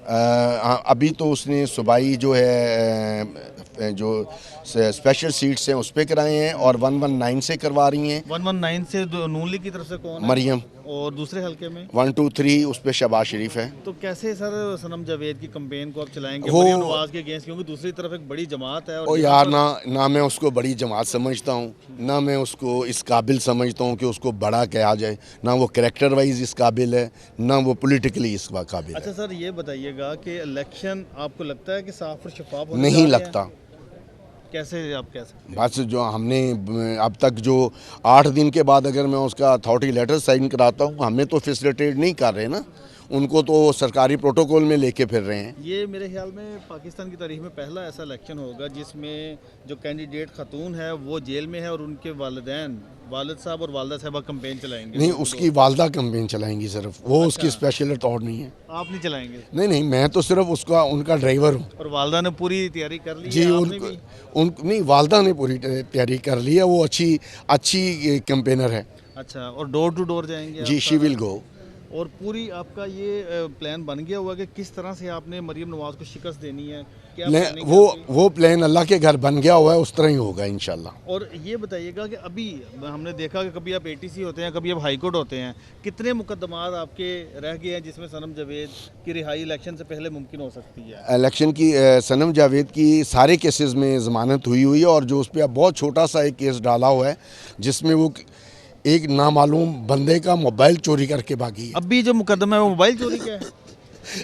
अभी तो उसने सूबाई जो है जो स्पेशल सीट्स हैं उस पे कराए हैं और 119 से करवा रही हैं। 119 से नून लीग की तरफ से कौन है? मरियम। और दूसरे हलके में 123 उस पे शहबाज शरीफ है। तो कैसे सर सनम जावेद की कंपेन को आप चलाएंगे वो मरियम नवाज के अगेंस्ट, क्योंकि दूसरी तरफ एक बड़ी जमात है ओ और यार, ना मैं उसको बड़ी जमात समझता हूँ, ना मैं उसको इस काबिल समझता हूँ कि उसको बड़ा कहा जाए, ना वो कैरेक्टर वाइज इस काबिल है, ना वो पॉलिटिकली इस काबिल अच्छा है। सर, ये बताइएगा कि इलेक्शन आपको लगता है कि साफ और शफाफ होने जा नहीं रहे हैं? लगता। कैसे आप कह सकते हैं? बस जो हमने अब तक जो 8 दिन के बाद अगर मैं उसका अथॉरिटी लेटर साइन कराता हूँ, हमें तो फैसिलिटेट नहीं कर रहे ना, उनको तो सरकारी प्रोटोकॉल में लेके फिर रहे हैं। ये मेरे ख्याल में पाकिस्तान की तारीख में पहला ऐसा इलेक्शन होगा जिसमें जो कैंडिडेट खतून है वो जेल में है और उनके वालिदैन, वालिद साहब और वालदा साहबा कंपेन चलाएंगे। नहीं, उसकी वालदा कैंपेन चलाएंगी सिर्फ, वो अच्छा। उसकी स्पेशल अथॉरिटी नहीं है। आप नहीं चलाएंगे? नहीं, मैं तो सिर्फ उसका उनका ड्राइवर हूँ। और वालदा ने पूरी तैयारी कर ली जी, है, आपने भी? नहीं, वालदा ने पूरी तैयारी कर ली है, वो अच्छी कैंपेनर है। अच्छा, और डोर टू डोर जाएंगे जी, आप शी सारा? Will go. और पूरी आपका ये प्लान बन गया हुआ कि किस तरह से आपने मरियम नवाज को शिकस्त देनी है? क्या प्लानिंग है आपकी? वो प्लान अल्लाह के घर बन गया हुआ है, उस तरह ही होगा इंशाल्लाह। और ये बताइएगा कि अभी हमने देखा कि कभी आप एटीसी होते हैं, कभी आप हाई कोर्ट होते हैं, कितने मुकदमात आपके रह गए हैं जिसमें सनम जावेद की रिहाई इलेक्शन से पहले मुमकिन हो सकती है? इलेक्शन की सनम जावेद की सारे केसेस में ज़मानत हुई है और जो उस पर अब बहुत छोटा सा एक केस डाला हुआ है जिसमें वो एक नामालूम बंदे का मोबाइल चोरी करके भागी है। अभी जो मुकदमा है वो मोबाइल चोरी का है?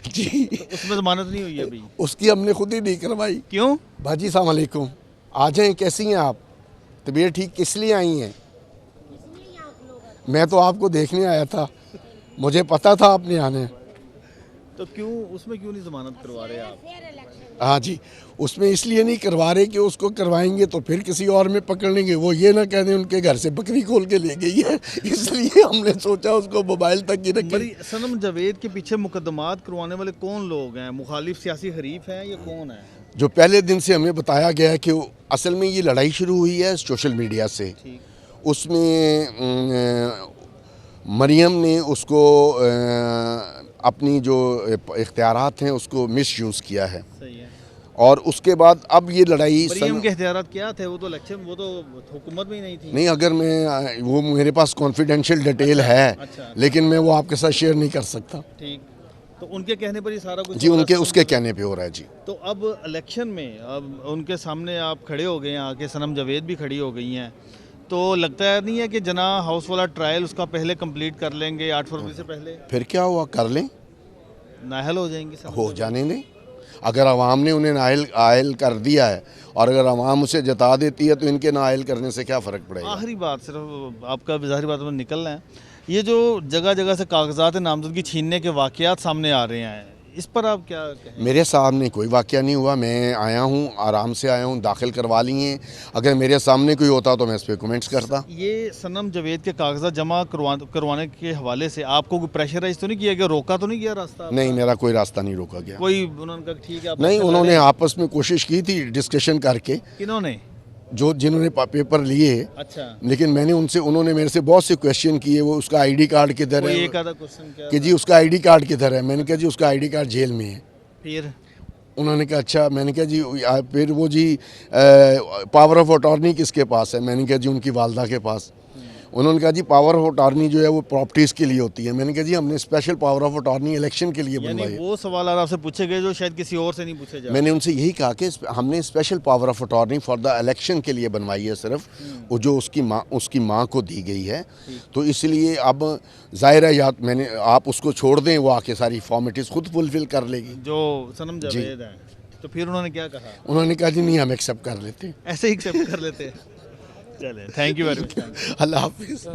जी, तो उसमें जमानत नहीं हुई अभी? उसकी हमने खुद ही नहीं करवाई। क्यों? भाजी सलाम अलैकुम, आ जाएं, कैसी हैं आप? तबीयत ठीक किस लिए आई हैं? मैं तो आपको देखने आया था, मुझे पता था आपने आने। तो क्यों उसमें क्यों नहीं जमानत करवा रहे आप? हाँ जी, उसमें इसलिए नहीं करवा रहे कि उसको करवाएंगे तो फिर किसी और में पकड़ लेंगे, वो ये ना कह दें उनके घर से बकरी खोल के ले गई है, इसलिए हमने सोचा उसको मोबाइल तक ही रखें। सनम जावेद के पीछे मुकदमात करवाने वाले कौन लोग हैं? मुखालिफ सियासी हरीफ हैं या कौन है? जो पहले दिन से हमें बताया गया है कि असल में ये लड़ाई शुरू हुई है सोशल मीडिया से। ठीक। उसमें मरियम ने उसको अपनी जो इख्तियारात हैं उसको मिसयूज़ किया है। सही है। और उसके बाद अब ये लड़ाई मरियम के इख्तियारात क्या थे? वो तो इलेक्शन, वो तो हुकूमत में ही नहीं थी। नहीं, अगर मैं वो मेरे पास कॉन्फिडेंशियल डिटेल है, अच्छा। लेकिन मैं वो आपके साथ शेयर नहीं कर सकता। ठीक। तो उनके कहने पर ये सारा कुछ जी, हो रहा उनके है? उसके कहने पे हो रहा है जी। तो अब इलेक्शन में अब उनके सामने आप खड़े हो गए हैं, आके सनम जावेद भी खड़ी हो गई हैं, तो लगता है नहीं है कि जना हाउस वाला ट्रायल उसका पहले कंप्लीट कर लेंगे 8 फरवरी से पहले? फिर क्या हुआ, कर लें, नाहल हो जाएंगी सनम हो जावेद? जाने दें। अगर आवाम ने उन्हें नाअहल कर दिया है और अगर आवाम उसे जता देती है तो इनके नाअहल करने से क्या फ़र्क पड़ेगा। आखिरी बात, सिर्फ आपका ज़ाहिर बात में निकलना है, ये जो जगह जगह से कागजात नामजदगी छीनने के वाक़यात सामने आ रहे हैं, इस पर आप क्या कहें? मेरे सामने कोई वाक़या नहीं हुआ, मैं आया हूँ, आराम से आया हूँ, दाखिल करवा ली हैं। अगर मेरे सामने कोई होता तो मैं इस पर कमेंट्स करता। ये सनम जावेद के कागजात जमा करवाने के हवाले से आपको कोई प्रेशराइज तो नहीं किया गया, रोका तो नहीं गया रास्ता आपका? नहीं, मेरा कोई रास्ता नहीं रोका गया। कोई उन्होंने कहा ठीक है आप नहीं, अच्छा उन्होंने करें? आपस में कोशिश की थी डिस्कशन करके, किन्होंने? जिन्होंने पेपर लिए, अच्छा। लेकिन उन्होंने मेरे से बहुत से क्वेश्चन किए, वो उसका आईडी कार्ड किधर कोई है, एक आधा क्वेश्चन क्या कि था? जी उसका आईडी कार्ड किधर है। मैंने कहा जी उसका आईडी कार्ड जेल में है। फिर उन्होंने कहा अच्छा। मैंने कहा जी फिर वो जी पावर ऑफ अटॉर्नी किसके पास है? मैंने कहा जी उनकी वालदा के पास। उन्होंने कहा जी पावर ऑफ अटॉर्नी जो है वो प्रॉपर्टीज़ के लिए होती है। मैंने कहा जी हमने special power of attorney election के लिए यानी बनवाई है। वो सवाल आपसे पूछे गए जो शायद किसी और से नहीं पूछे जा मैंने उनसे यही कहा कि हमने special power of attorney for the election के लिए बनवाई है सिर्फ, वो जो उसकी माँ को दी गई है। तो इसलिए अब ज़ाहिर है या मैंने आप उसको छोड़ दें, वो आके सारी फॉर्मेलिटीज़ खुद फुलफिल कर लेगी। जो सनम जावेद है। तो फिर उन्होंने क्या कहा? उन्होंने कहा जी नहीं, हम एक्सेप्ट कर लेते हैं। ऐसे ही एक्सेप्ट कर लेते हैं? चले, थैंक यू वेरी मच। अल्लाह हाफिज़।